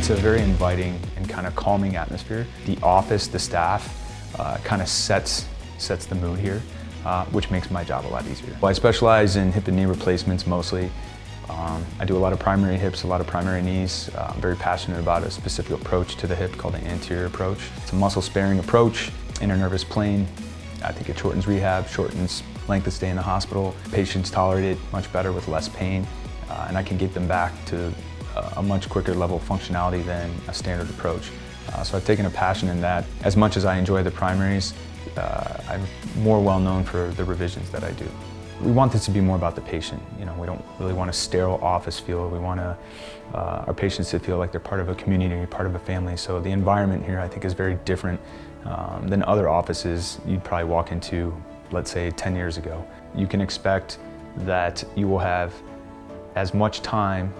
It's a very inviting and kind of calming atmosphere. The office, the staff, kind of sets the mood here, which makes my job a lot easier. Well, I specialize in hip and knee replacements mostly. I do a lot of primary hips, a lot of primary knees. I'm very passionate about a specific approach to the hip called the anterior approach. It's a muscle-sparing approach, internervous plane. I think it shortens rehab, shortens length of stay in the hospital. Patients tolerate it much better with less pain, and I can get them back to a much quicker level of functionality than a standard approach. So I've taken a passion in that. As much as I enjoy the primaries, I'm more well known for the revisions that I do. We want this to be more about the patient. You know, we don't really want a sterile office feel. We want our patients to feel like they're part of a community, part of a family. So the environment here, I think, is very different than other offices you'd probably walk into, let's say, 10 years ago. You can expect that you will have as much time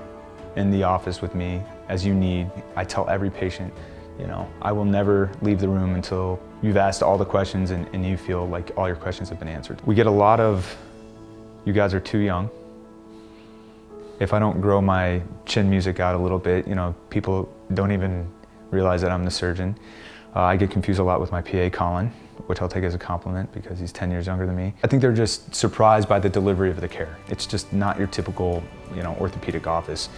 in the office with me as you need. I tell every patient, you know, I will never leave the room until you've asked all the questions and you feel like all your questions have been answered. We get a lot of, "You guys are too young." If I don't grow my chin music out a little bit, you know, people don't even realize that I'm the surgeon. I get confused a lot with my PA, Colin, which I'll take as a compliment because he's 10 years younger than me. I think they're just surprised by the delivery of the care. It's just not your typical, you know, orthopedic office.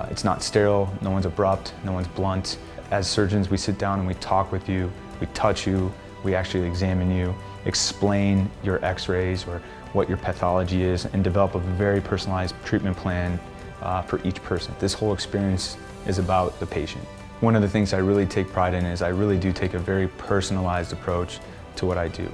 It's not sterile, no one's abrupt, no one's blunt. As surgeons, we sit down and we talk with you, we touch you, we actually examine you, explain your x-rays or what your pathology is, and develop a very personalized treatment plan for each person. This whole experience is about the patient. One of the things I really take pride in is I really do take a very personalized approach to what I do.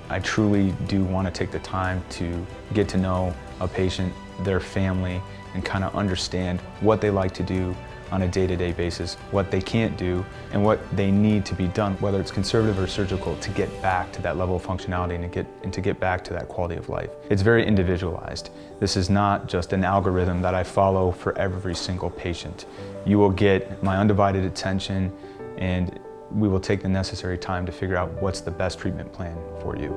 I truly do want to take the time to get to know a patient, their family, and kind of understand what they like to do on a day-to-day basis, what they can't do, and what they need to be done, whether it's conservative or surgical, to get back to that level of functionality and to get back to that quality of life. It's very individualized. This is not just an algorithm that I follow for every single patient. You will get my undivided attention, and we will take the necessary time to figure out what's the best treatment plan for you.